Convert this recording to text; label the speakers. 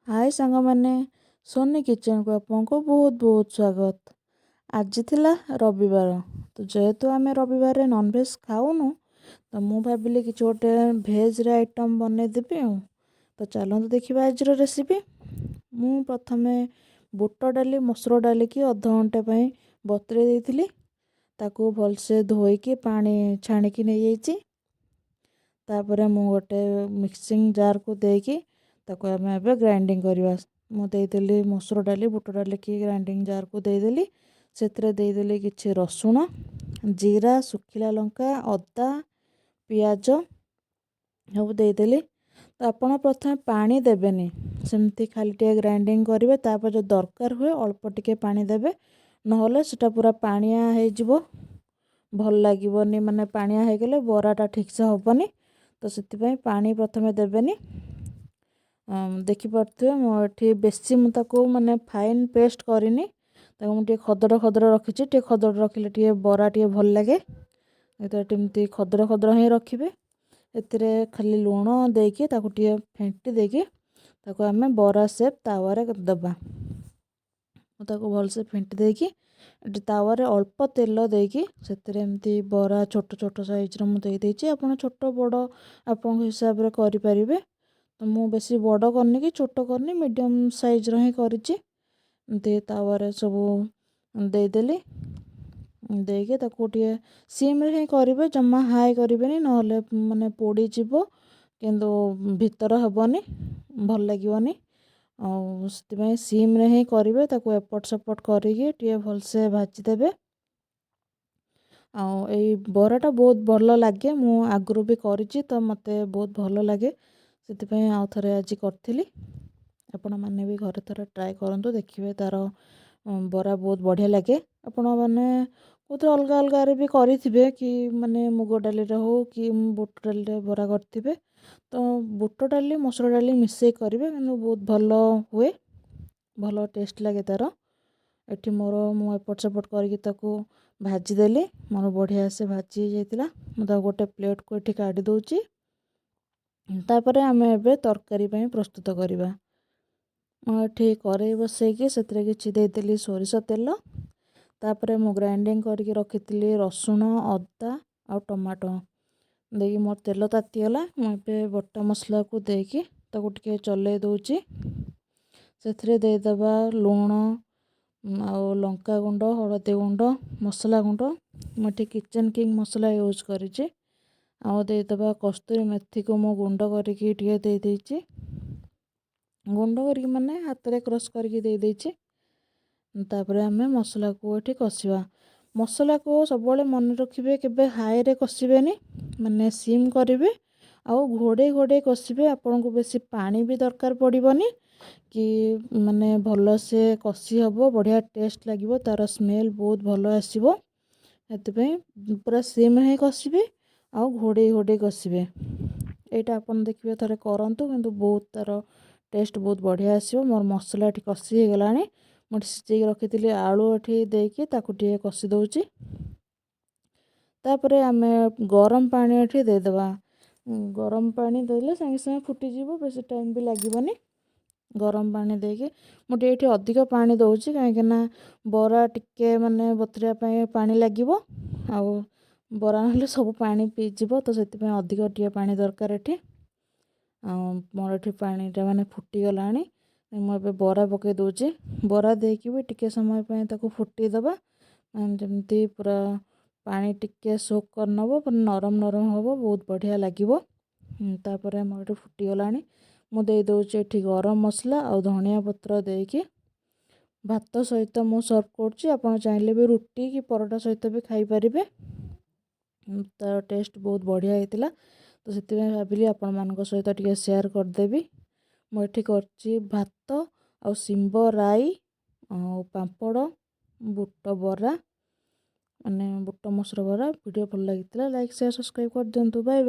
Speaker 1: हाय सांग मैंने सोनी किचन को आपको बहुत बहुत स्वागत। आज थिला रविवार, तो जेहेतु आम रविवार नॉनवेज खाऊनु तो मु भाविली कि गोटे भेज रे आइटम बनईदेवी। तो चलते देखा आज रेसिपी। मु प्रथमे बुट डाली मसुर डाली की अध घंटे बतुरे देती, ताकू भलसे धोईकी पानी छाणिकी नहीं जाइए। तापर मु गोटे मिक्सिंग जार को देकी ताको आम ए ग्राइंडिंग करवा। मुदेली मसुर डाली बुट डाली की ग्राइंडिंग जार को देदेली। से देदेली किछि रसुण, जीरा, सुखिला लंका, अदा, पियाज सब देदेली। तो आपण प्रथम पानी देबेनी, सेमती खाली टे ग्राइंडिंग करेंगे। तापर जो दरकार हुए अल्प टिके पानी देबे, नहले सेटा पूरा पानिया हो जिवो, भल लागिवनी। माने पानिया हो गले बराटा ठीक से हबनी। तो से पानी प्रथमे देबेनी। देखिपे मुझे बेसी मुझे माने फाइन पेस्ट करनी, मुझे खदड़ खदड़ रखी। टे खदड़ रखिले टे बरा टे भल लगे। तो एमती खदड़ खदड़ ही रखिए। एतिरे खाली लुण देकी ताकू टे फेंटी देकी ताकू आमे बरा सेप तावारे दबा। ताकू भलसे फेंटी देकी तावारे अल्प तेल देकी सेतिरे एमती बरा छोट छोट साइज रो मु देई देछि। आपण छोट बड़ आपन हिसाब रे करि परिबे। तो मु बेसी बड़ करनी कि छोट करनी, मीडियम साइज रो ही करिछि। दे तावारे सब देदेली। देके ताकू टे सिम रे ही करिवे, जम्मा हाई करिवेनी, नहले माने पोड़ी जिवो किंतु भीतर हबनी, भल लागिवनी। से सिम रे ही करिवे। ताकू एपट सेपट करिके टे भलसे भाजी देबे। एई बराटा बहुत भल लगे, मु आगुरु भी करिछि तो मते बहुत भल लगे। से आउ थरे आज करथिली। आपण माने भी घरे थरे ट्राए करंतु, देखिए तार बरा बहुत बढ़िया लगे। आपण माने कोते अलगा अलगा रे भी करिथिबे कि माने मुग डाली रे हो कि बुट डाली रे बरा करथिबे। तो बुट डाली मसुर डाली मिसई करिवे, किंतु बहुत भल हुए, भल टेस्ट लगे तार। एठी मोर मु एपट सेपट करके ताकू भाजी देली। मोर बढ़िया से भाजी जाइतिला। मु ता गोटे प्लेट को एठी काढी दउची। तापरे आमे एबे तरकारी पई प्रस्तुत करिबा। एठी करेई बसैकी सेतरे किछि देदेली सोरिष तेल। तापरे मु ग्राइंडिंग करके रखितिली रसुण, अदा आ टमाटो देकी मोर तेल ताती गला। मु एबे बटा मसला को देकी ताकू टिके चले दउची। सेथरे दे दबा लूण आ लंका गुंड, हळदी गुंड, मसला गुंड। मु एठी किचन किंग मसला यूज करिछि। आउ दे दबा कस्तूरी मेथी को मु गुंड करके टिके दे देछि। गुंड करके माने हाथ रे क्रश करके दे देछि। तापरे आमे मसला को एठी कसिबा। मसला को सब बळे मन रखिबे, केबे हाई रे कसिबेनी, माने सिम करिवे। आउ घोड़े घोड़े कसिबे। आपन को बेसी पानी भी दरकार पड़िबनी कि माने भल से कसी हबो, बढ़िया टेस्ट लागिवो, तार स्मेल बहुत भल आसीबो। हेतु पूरा सिम रे कसिबे आउ घोड़े घोड़े कसिबे। एटा आपन देखिबे थरे करंतु, किंतु बहुत तार टेस्ट बहुत बढ़िया आसीबो। मोर मसला एठी कसी हे गलानी। मु सिजेई रखितिली आलू एठी देकी ताकू टिके कसी दउची। तापरे आमे गरम पानी एठी दे दबा। गरम पानी देले संगे संगे फुटी जीवो, बेसी टाइम भी लागिवनी। गरम पानी देके मुझे ये अधिक पानी दउची, कहीं बरा टिके माने बतुरिया पई पानी लागिवो। आउ बरा नहले सब पानी पीजिवो, तो सेति पई अधिक टिके पानी दरकार एठी। मोर एठी पानीटा माने फुटी गलानी। मु एबे बरा पके दउची। बरा देकी भी टिके समय पई ताको फुटी दबा, जेमती पूरा पानी टिके सोक कर नबो, पर नरम नरम हबो, बहुत बढ़िया लागिवो। तापरे मोर एठी फुटी गलानी। मु दे दउची एठी गरम मसला आ धनिया पत्र देकी भात सहित मु सर्व करछि। आपण चाहिले भी रुटी कि परोटा सहित भी खाई परिबे। तार टेस्ट बहुत बढ़िया हेतिला। तो सेति भाबिली आपण मानक सहित टिके शेयर कर देबी। मु एठी करछि भात आ सिंबो राई आ पापड़, बुट बरा, माने बुट मसुर बरा। वीडियो भल लागितला लाइक शेयर सब्सक्राइब कर दियंतु। Bye bye.